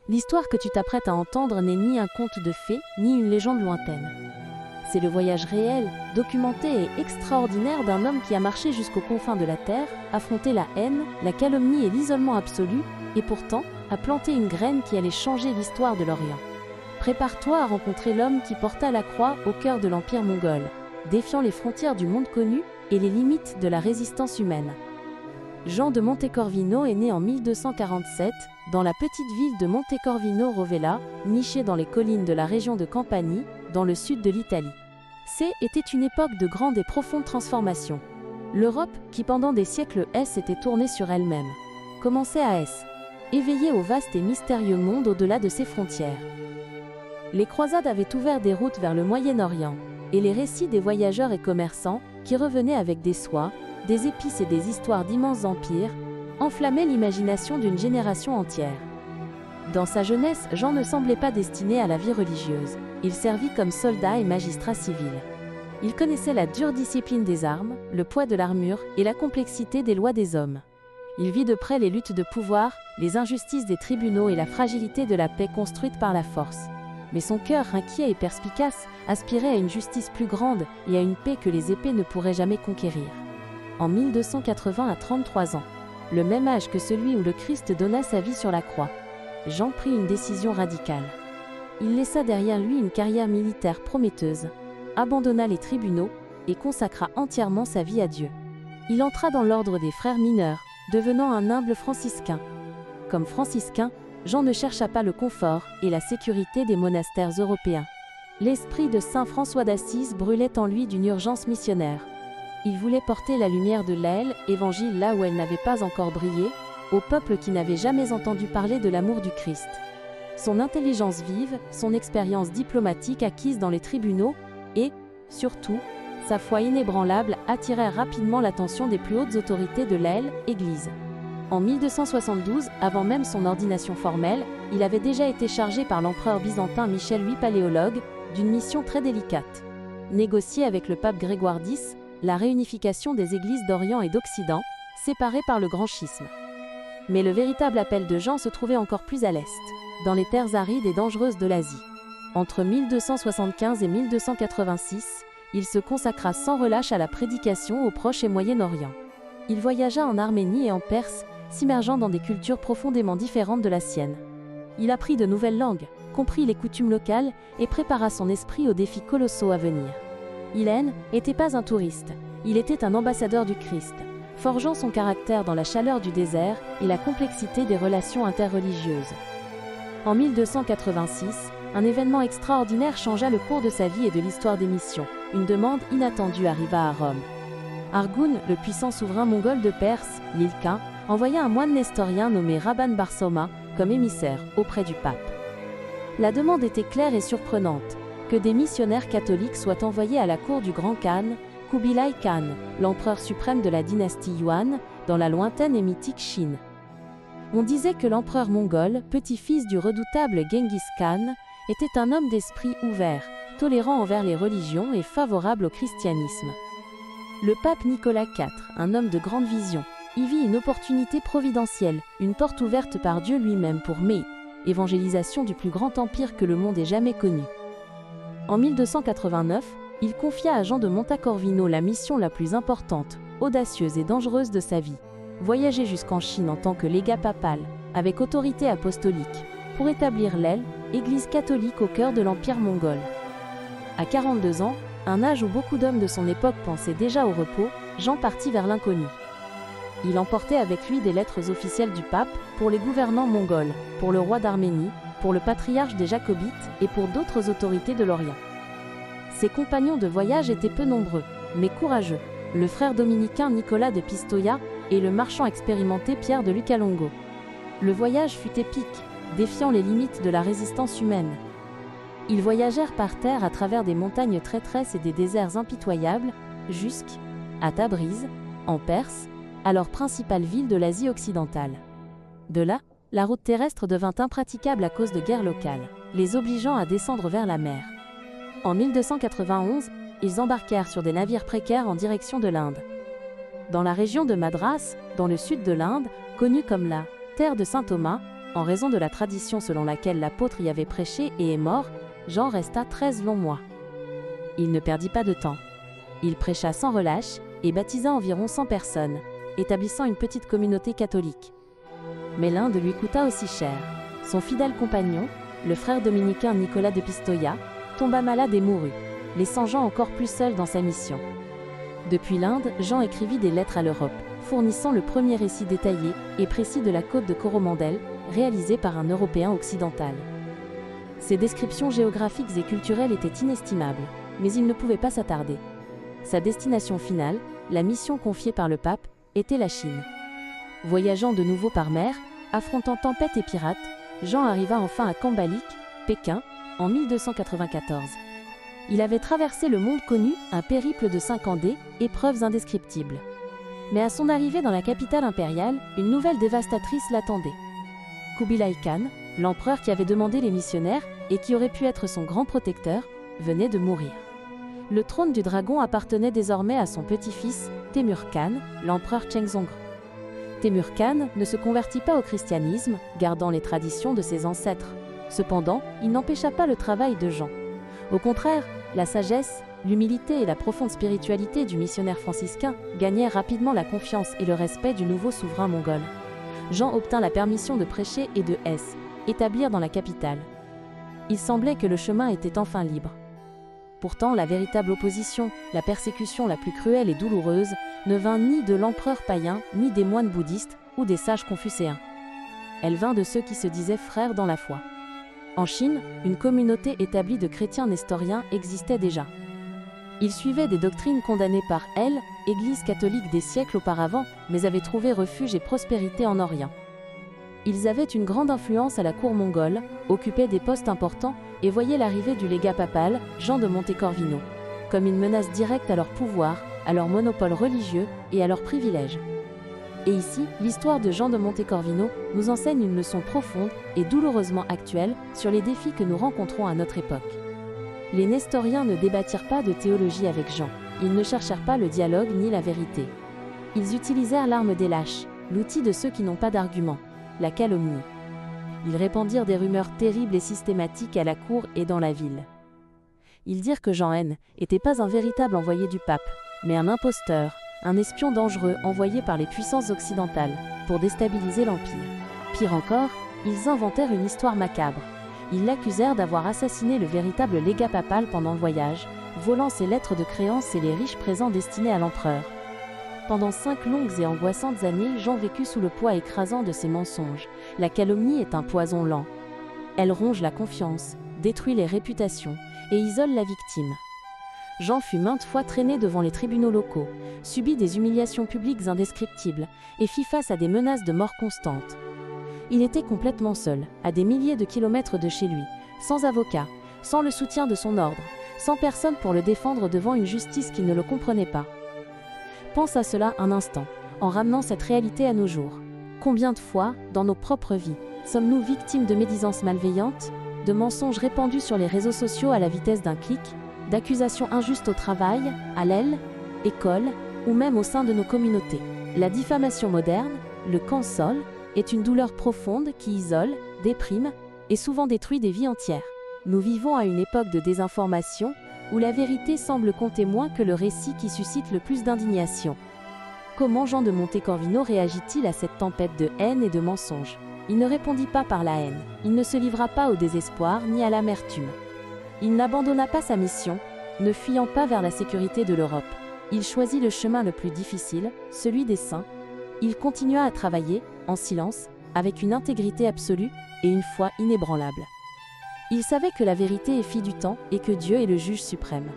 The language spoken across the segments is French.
L'histoire que tu t'apprêtes à entendre n'est ni un conte de fées, ni une légende lointaine. C'est le voyage réel, documenté et extraordinaire d'un homme qui a marché jusqu'aux confins de la terre, affronté la haine, la calomnie et l'isolement absolu, et pourtant a planté une graine qui allait changer l'histoire de l'Orient. Prépare-toi à rencontrer l'homme qui porta la croix au cœur de l'Empire mongol, défiant les frontières du monde connu et les limites de la résistance humaine. Jean de Montecorvino est né en 1247, dans la petite ville de Montecorvino Rovella, nichée dans les collines de la région de Campanie, dans le sud de l'Italie. Était une époque de grande et profonde transformation. L'Europe, qui pendant des siècles s'était tournée sur elle-même, commençait à éveiller au vaste et mystérieux monde au-delà de ses frontières. Les croisades avaient ouvert des routes vers le Moyen-Orient, et les récits des voyageurs et commerçants, qui revenaient avec des soies, des épices et des histoires d'immenses empires, enflammaient l'imagination d'une génération entière. Dans sa jeunesse, Jean ne semblait pas destiné à la vie religieuse. Il servit comme soldat et magistrat civil. Il connaissait la dure discipline des armes, le poids de l'armure et la complexité des lois des hommes. Il vit de près les luttes de pouvoir, les injustices des tribunaux et la fragilité de la paix construite par la force. Mais son cœur, inquiet et perspicace, aspirait à une justice plus grande et à une paix que les épées ne pourraient jamais conquérir. En 1280 à 33 ans, le même âge que celui où le Christ donna sa vie sur la croix, Jean prit une décision radicale. Il laissa derrière lui une carrière militaire prometteuse, abandonna les tribunaux et consacra entièrement sa vie à Dieu. Il entra dans l'ordre des frères mineurs, devenant un humble franciscain. Comme franciscain, Jean ne chercha pas le confort et la sécurité des monastères européens. L'esprit de saint François d'Assise brûlait en lui d'une urgence missionnaire. Il voulait porter la lumière de l'Évangile là où elle n'avait pas encore brillé, au peuple qui n'avait jamais entendu parler de l'amour du Christ. Son intelligence vive, son expérience diplomatique acquise dans les tribunaux et, surtout, sa foi inébranlable attirèrent rapidement l'attention des plus hautes autorités de l'Église. En 1272, avant même son ordination formelle, il avait déjà été chargé par l'empereur byzantin Michel VIII Paléologue d'une mission très délicate. Négocier avec le pape Grégoire X la réunification des églises d'Orient et d'Occident, séparées par le grand schisme. Mais le véritable appel de Jean se trouvait encore plus à l'est, dans les terres arides et dangereuses de l'Asie. Entre 1275 et 1286, il se consacra sans relâche à la prédication au Proche et Moyen-Orient. Il voyagea en Arménie et en Perse, s'immergeant dans des cultures profondément différentes de la sienne. Il apprit de nouvelles langues, comprit les coutumes locales et prépara son esprit aux défis colossaux à venir. Il n'était pas un touriste, il était un ambassadeur du Christ, forgeant son caractère dans la chaleur du désert et la complexité des relations interreligieuses. En 1286, un événement extraordinaire changea le cours de sa vie et de l'histoire des missions. Une demande inattendue arriva à Rome. Arghun, le puissant souverain mongol de Perse, l'Ilkhin, envoya un moine nestorien nommé Rabban Barsoma comme émissaire auprès du pape. La demande était claire et surprenante, que des missionnaires catholiques soient envoyés à la cour du grand Khan, Kubilai Khan, l'empereur suprême de la dynastie Yuan, dans la lointaine et mythique Chine. On disait que l'empereur mongol, petit-fils du redoutable Genghis Khan, était un homme d'esprit ouvert, tolérant envers les religions et favorable au christianisme. Le pape Nicolas IV, un homme de grande vision, y vit une opportunité providentielle, une porte ouverte par Dieu lui-même pour évangélisation du plus grand empire que le monde ait jamais connu. En 1289, il confia à Jean de Montecorvino la mission la plus importante, audacieuse et dangereuse de sa vie, voyager jusqu'en Chine en tant que légat papal, avec autorité apostolique, pour établir l'Église catholique au cœur de l'Empire mongol. À 42 ans, un âge où beaucoup d'hommes de son époque pensaient déjà au repos, Jean partit vers l'inconnu. Il emportait avec lui des lettres officielles du pape, pour les gouvernants mongols, pour le roi d'Arménie, pour le patriarche des Jacobites et pour d'autres autorités de l'Orient. Ses compagnons de voyage étaient peu nombreux, mais courageux, le frère dominicain Nicolas de Pistoia et le marchand expérimenté Pierre de Lucalongo. Le voyage fut épique, défiant les limites de la résistance humaine. Ils voyagèrent par terre à travers des montagnes traîtresses et des déserts impitoyables, jusqu'à Tabriz, en Perse, alors principale ville de l'Asie occidentale. De là, la route terrestre devint impraticable à cause de guerres locales, les obligeant à descendre vers la mer. En 1291, ils embarquèrent sur des navires précaires en direction de l'Inde. Dans la région de Madras, dans le sud de l'Inde, connue comme la terre de saint Thomas, en raison de la tradition selon laquelle l'apôtre y avait prêché et est mort, Jean resta 13 longs mois. Il ne perdit pas de temps. Il prêcha sans relâche et baptisa environ 100 personnes, établissant une petite communauté catholique. Mais l'Inde lui coûta aussi cher. Son fidèle compagnon, le frère dominicain Nicolas de Pistoia, tomba malade et mourut, laissant Jean encore plus seul dans sa mission. Depuis l'Inde, Jean écrivit des lettres à l'Europe, fournissant le premier récit détaillé et précis de la côte de Coromandel, réalisé par un Européen occidental. Ses descriptions géographiques et culturelles étaient inestimables, mais il ne pouvait pas s'attarder. Sa destination finale, la mission confiée par le pape, était la Chine. Voyageant de nouveau par mer, affrontant tempêtes et pirates, Jean arriva enfin à Cambalik, Pékin, en 1294. Il avait traversé le monde connu, un périple de 5 Andés, épreuves indescriptibles. Mais à son arrivée dans la capitale impériale, une nouvelle dévastatrice l'attendait. Kubilai Khan, l'empereur qui avait demandé les missionnaires et qui aurait pu être son grand protecteur, venait de mourir. Le trône du dragon appartenait désormais à son petit-fils, Temür Khan, l'empereur Chengzong. Temür Khan ne se convertit pas au christianisme, gardant les traditions de ses ancêtres. Cependant, il n'empêcha pas le travail de Jean. Au contraire, la sagesse, l'humilité et la profonde spiritualité du missionnaire franciscain gagnèrent rapidement la confiance et le respect du nouveau souverain mongol. Jean obtint la permission de prêcher et de établir dans la capitale. Il semblait que le chemin était enfin libre. Pourtant, la véritable opposition, la persécution la plus cruelle et douloureuse, ne vint ni de l'empereur païen, ni des moines bouddhistes ou des sages confucéens. Elle vint de ceux qui se disaient frères dans la foi. En Chine, une communauté établie de chrétiens nestoriens existait déjà. Ils suivaient des doctrines condamnées par l'Église catholique des siècles auparavant, mais avaient trouvé refuge et prospérité en Orient. Ils avaient une grande influence à la cour mongole, occupaient des postes importants et voyaient l'arrivée du légat papal, Jean de Montecorvino, comme une menace directe à leur pouvoir, à leur monopole religieux et à leurs privilèges. Et ici, l'histoire de Jean de Montecorvino nous enseigne une leçon profonde et douloureusement actuelle sur les défis que nous rencontrons à notre époque. Les nestoriens ne débattirent pas de théologie avec Jean, ils ne cherchèrent pas le dialogue ni la vérité. Ils utilisèrent l'arme des lâches, l'outil de ceux qui n'ont pas d'argument, la calomnie. Ils répandirent des rumeurs terribles et systématiques à la cour et dans la ville. Ils dirent que Jean n'était pas un véritable envoyé du pape, mais un imposteur, un espion dangereux envoyé par les puissances occidentales pour déstabiliser l'Empire. Pire encore, ils inventèrent une histoire macabre. Ils l'accusèrent d'avoir assassiné le véritable légat papal pendant le voyage, volant ses lettres de créance et les riches présents destinés à l'empereur. Pendant 5 longues et angoissantes années, Jean vécut sous le poids écrasant de ces mensonges. La calomnie est un poison lent. Elle ronge la confiance, détruit les réputations et isole la victime. Jean fut maintes fois traîné devant les tribunaux locaux, subit des humiliations publiques indescriptibles et fit face à des menaces de mort constantes. Il était complètement seul, à des milliers de kilomètres de chez lui, sans avocat, sans le soutien de son ordre, sans personne pour le défendre devant une justice qui ne le comprenait pas. Pense à cela un instant, en ramenant cette réalité à nos jours. Combien de fois, dans nos propres vies, sommes-nous victimes de médisances malveillantes, de mensonges répandus sur les réseaux sociaux à la vitesse d'un clic, d'accusations injustes au travail, à l'école ou même au sein de nos communautés. La diffamation moderne, le cancel, est une douleur profonde qui isole, déprime et souvent détruit des vies entières. Nous vivons à une époque de désinformation où la vérité semble compter moins que le récit qui suscite le plus d'indignation. Comment Jean de Montecorvino réagit-il à cette tempête de haine et de mensonges? Il ne répondit pas par la haine, il ne se livra pas au désespoir ni à l'amertume. Il n'abandonna pas sa mission, ne fuyant pas vers la sécurité de l'Europe. Il choisit le chemin le plus difficile, celui des saints. Il continua à travailler, en silence, avec une intégrité absolue et une foi inébranlable. Il savait que la vérité est fille du temps et que Dieu est le juge suprême.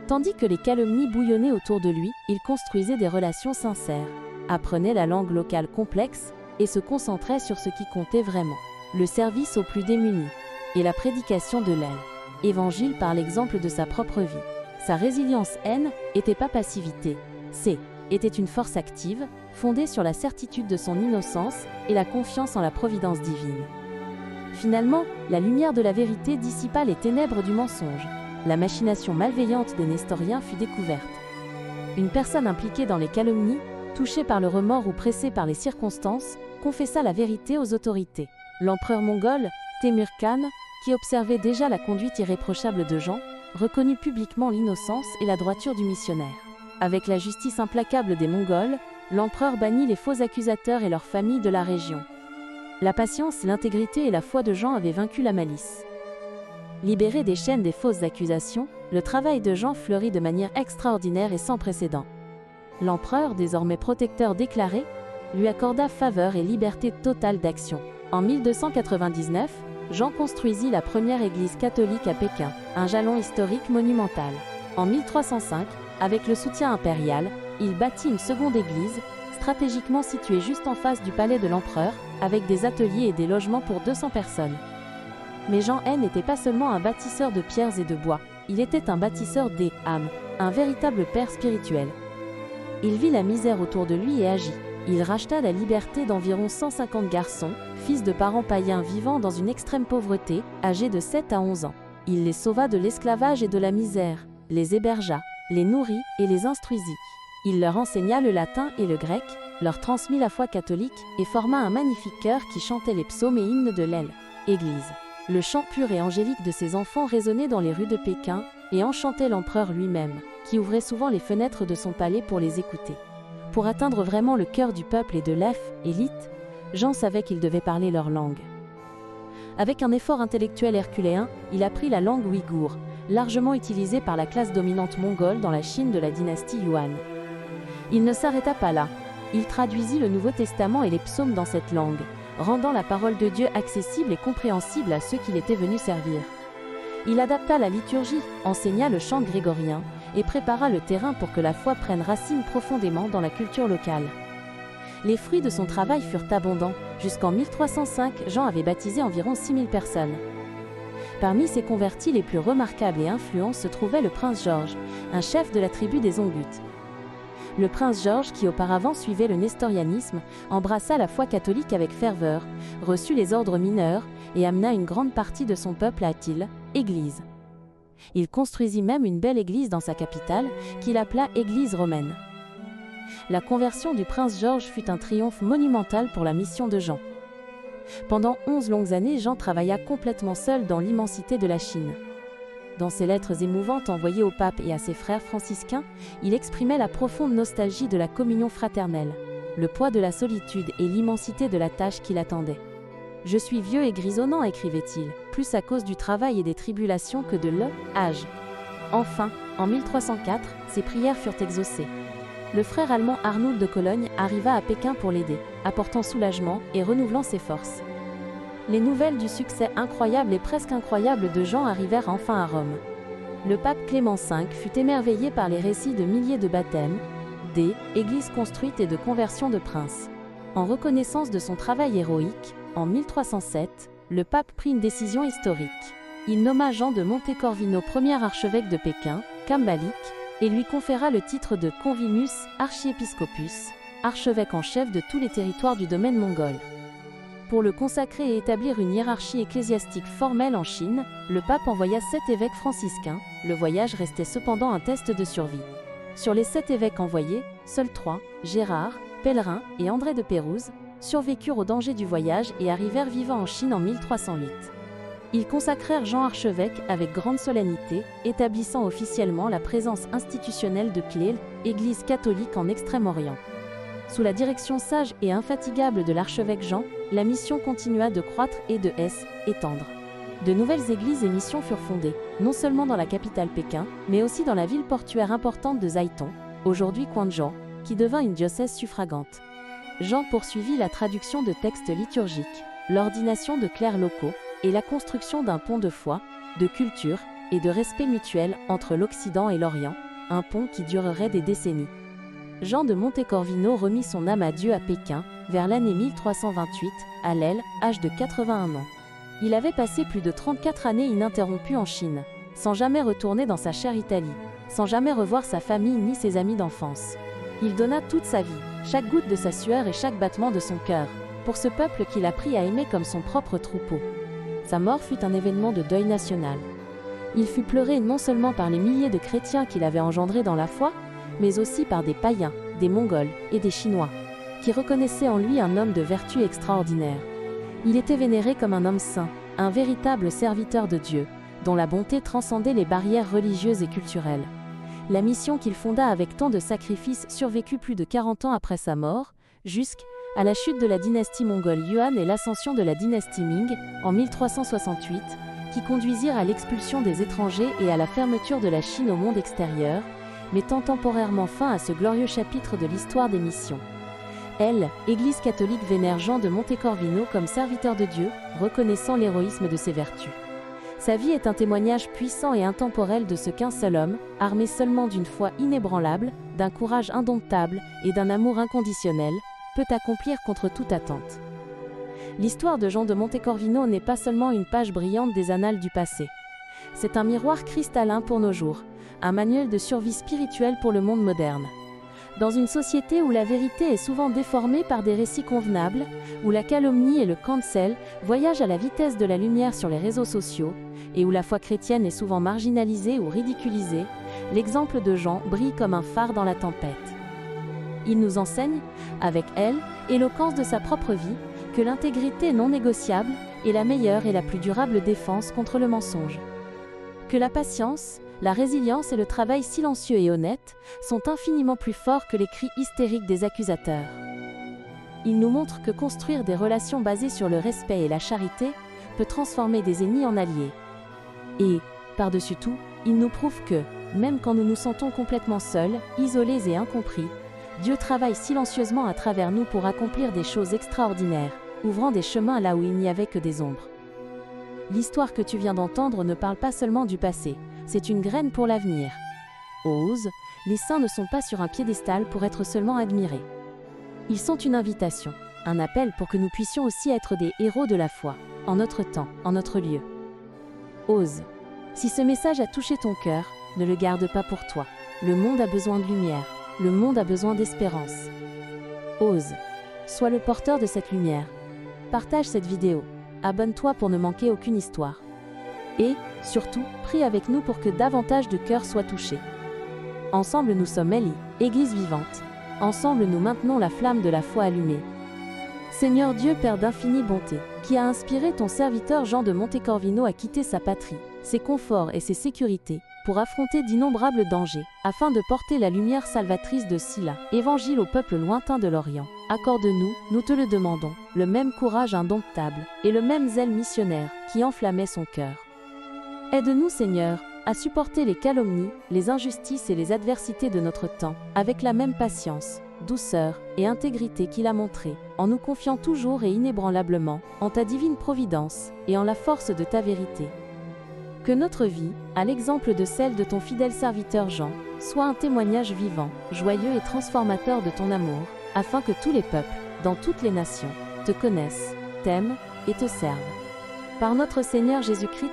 Tandis que les calomnies bouillonnaient autour de lui, il construisait des relations sincères, apprenait la langue locale complexe et se concentrait sur ce qui comptait vraiment, le service aux plus démunis et la prédication de l'Évangile par l'exemple de sa propre vie. Sa résilience n'était pas passivité, était une force active, fondée sur la certitude de son innocence et la confiance en la providence divine. Finalement, la lumière de la vérité dissipa les ténèbres du mensonge. La machination malveillante des nestoriens fut découverte. Une personne impliquée dans les calomnies, touchée par le remords ou pressée par les circonstances, confessa la vérité aux autorités. L'empereur mongol, Temür Khan, qui observait déjà la conduite irréprochable de Jean, reconnut publiquement l'innocence et la droiture du missionnaire. Avec la justice implacable des Mongols, l'empereur bannit les faux accusateurs et leurs familles de la région. La patience, l'intégrité et la foi de Jean avaient vaincu la malice. Libéré des chaînes des fausses accusations, le travail de Jean fleurit de manière extraordinaire et sans précédent. L'empereur, désormais protecteur déclaré, lui accorda faveur et liberté totale d'action. En 1299, Jean construisit la première église catholique à Pékin, un jalon historique monumental. En 1305, avec le soutien impérial, il bâtit une seconde église, stratégiquement située juste en face du palais de l'empereur, avec des ateliers et des logements pour 200 personnes. Mais Jean n'était pas seulement un bâtisseur de pierres et de bois, il était un bâtisseur des âmes, un véritable père spirituel. Il vit la misère autour de lui et agit. Il racheta la liberté d'environ 150 garçons, fils de parents païens vivant dans une extrême pauvreté, âgés de 7 à 11 ans. Il les sauva de l'esclavage et de la misère, les hébergea, les nourrit et les instruisit. Il leur enseigna le latin et le grec, leur transmit la foi catholique et forma un magnifique chœur qui chantait les psaumes et hymnes de l'Église. Le chant pur et angélique de ses enfants résonnait dans les rues de Pékin et enchantait l'empereur lui-même, qui ouvrait souvent les fenêtres de son palais pour les écouter. Pour atteindre vraiment le cœur du peuple et de l'élite, Jean savait qu'il devait parler leur langue. Avec un effort intellectuel herculéen, il apprit la langue ouïghour, largement utilisée par la classe dominante mongole dans la Chine de la dynastie Yuan. Il ne s'arrêta pas là. Il traduisit le Nouveau Testament et les psaumes dans cette langue, rendant la parole de Dieu accessible et compréhensible à ceux qu'il était venu servir. Il adapta la liturgie, enseigna le chant grégorien et prépara le terrain pour que la foi prenne racine profondément dans la culture locale. Les fruits de son travail furent abondants. Jusqu'en 1305, Jean avait baptisé environ 6000 personnes. Parmi ses convertis les plus remarquables et influents se trouvait le prince Georges, un chef de la tribu des Ongutes. Le prince Georges, qui auparavant suivait le nestorianisme, embrassa la foi catholique avec ferveur, reçut les ordres mineurs et amena une grande partie de son peuple à Église. Il construisit même une belle église dans sa capitale, qu'il appela Église romaine. La conversion du prince Georges fut un triomphe monumental pour la mission de Jean. Pendant 11 longues années, Jean travailla complètement seul dans l'immensité de la Chine. Dans ses lettres émouvantes envoyées au pape et à ses frères franciscains, il exprimait la profonde nostalgie de la communion fraternelle, le poids de la solitude et l'immensité de la tâche qui l'attendait. « Je suis vieux et grisonnant », écrivait-il, plus à cause du travail et des tribulations que de l'âge. Enfin, en 1304, ses prières furent exaucées. Le frère allemand Arnould de Cologne arriva à Pékin pour l'aider, apportant soulagement et renouvelant ses forces. Les nouvelles du succès incroyable et presque incroyable de Jean arrivèrent enfin à Rome. Le pape Clément V fut émerveillé par les récits de milliers de baptêmes, d'églises construites et de conversions de princes. En reconnaissance de son travail héroïque, en 1307, le pape prit une décision historique. Il nomma Jean de Montecorvino premier archevêque de Pékin, Cambalique, et lui conféra le titre de Convimus Archiepiscopus, archevêque en chef de tous les territoires du domaine mongol. Pour le consacrer et établir une hiérarchie ecclésiastique formelle en Chine, le pape envoya 7 évêques franciscains. Le voyage restait cependant un test de survie. Sur les 7 évêques envoyés, seuls 3, Gérard, Pellerin et André de Pérouse, survécurent au danger du voyage et arrivèrent vivants en Chine en 1308. Ils consacrèrent Jean archevêque avec grande solennité, établissant officiellement la présence institutionnelle de l'Église catholique en Extrême-Orient. Sous la direction sage et infatigable de l'archevêque Jean, la mission continua de croître et de s'étendre. De nouvelles églises et missions furent fondées, non seulement dans la capitale Pékin, mais aussi dans la ville portuaire importante de Zhaïtong, aujourd'hui Quanzhou, qui devint une diocèse suffragante. Jean poursuivit la traduction de textes liturgiques, l'ordination de clercs locaux et la construction d'un pont de foi, de culture et de respect mutuel entre l'Occident et l'Orient, un pont qui durerait des décennies. Jean de Montecorvino remit son âme à Dieu à Pékin, vers l'année 1328, à l'âge de 81 ans. Il avait passé plus de 34 années ininterrompues en Chine, sans jamais retourner dans sa chère Italie, sans jamais revoir sa famille ni ses amis d'enfance. Il donna toute sa vie, chaque goutte de sa sueur et chaque battement de son cœur, pour ce peuple qu'il apprit à aimer comme son propre troupeau. Sa mort fut un événement de deuil national. Il fut pleuré non seulement par les milliers de chrétiens qu'il avait engendrés dans la foi, mais aussi par des païens, des Mongols et des Chinois, qui reconnaissaient en lui un homme de vertu extraordinaire. Il était vénéré comme un homme saint, un véritable serviteur de Dieu, dont la bonté transcendait les barrières religieuses et culturelles. La mission qu'il fonda avec tant de sacrifices survécut plus de 40 ans après sa mort, jusqu'à la chute de la dynastie mongole Yuan et l'ascension de la dynastie Ming en 1368, qui conduisirent à l'expulsion des étrangers et à la fermeture de la Chine au monde extérieur, mettant temporairement fin à ce glorieux chapitre de l'histoire des missions. Église catholique vénère Jean de Montecorvino comme serviteur de Dieu, reconnaissant l'héroïsme de ses vertus. Sa vie est un témoignage puissant et intemporel de ce qu'un seul homme, armé seulement d'une foi inébranlable, d'un courage indomptable et d'un amour inconditionnel, peut accomplir contre toute attente. L'histoire de Jean de Montecorvino n'est pas seulement une page brillante des annales du passé. C'est un miroir cristallin pour nos jours, un manuel de survie spirituelle pour le monde moderne. Dans une société où la vérité est souvent déformée par des récits convenables, où la calomnie et le cancel voyagent à la vitesse de la lumière sur les réseaux sociaux, et où la foi chrétienne est souvent marginalisée ou ridiculisée, l'exemple de Jean brille comme un phare dans la tempête. Il nous enseigne, avec éloquence de sa propre vie, que l'intégrité non négociable est la meilleure et la plus durable défense contre le mensonge. Que la patience, la résilience et le travail silencieux et honnête sont infiniment plus forts que les cris hystériques des accusateurs. Il nous montre que construire des relations basées sur le respect et la charité peut transformer des ennemis en alliés. Et, par-dessus tout, il nous prouve que, même quand nous nous sentons complètement seuls, isolés et incompris, Dieu travaille silencieusement à travers nous pour accomplir des choses extraordinaires, ouvrant des chemins là où il n'y avait que des ombres. L'histoire que tu viens d'entendre ne parle pas seulement du passé, c'est une graine pour l'avenir. Ose, les saints ne sont pas sur un piédestal pour être seulement admirés. Ils sont une invitation, un appel pour que nous puissions aussi être des héros de la foi, en notre temps, en notre lieu. Ose. Si ce message a touché ton cœur, ne le garde pas pour toi. Le monde a besoin de lumière, le monde a besoin d'espérance. Ose. Sois le porteur de cette lumière. Partage cette vidéo. Abonne-toi pour ne manquer aucune histoire. Et, surtout, prie avec nous pour que davantage de cœurs soient touchés. Ensemble nous sommes Eli, Église vivante. Ensemble nous maintenons la flamme de la foi allumée. Seigneur Dieu Père d'infinie bonté, qui a inspiré ton serviteur Jean de Montecorvino à quitter sa patrie, ses conforts et ses sécurités, pour affronter d'innombrables dangers, afin de porter la lumière salvatrice de Silla, évangile au peuple lointain de l'Orient. Accorde-nous, nous te le demandons, le même courage indomptable, et le même zèle missionnaire, qui enflammait son cœur. Aide-nous Seigneur, à supporter les calomnies, les injustices et les adversités de notre temps, avec la même patience, douceur et intégrité qu'il a montré, en nous confiant toujours et inébranlablement, en ta divine providence, et en la force de ta vérité. Que notre vie, à l'exemple de celle de ton fidèle serviteur Jean, soit un témoignage vivant, joyeux et transformateur de ton amour, afin que tous les peuples, dans toutes les nations, te connaissent, t'aiment et te servent. Par notre Seigneur Jésus-Christ,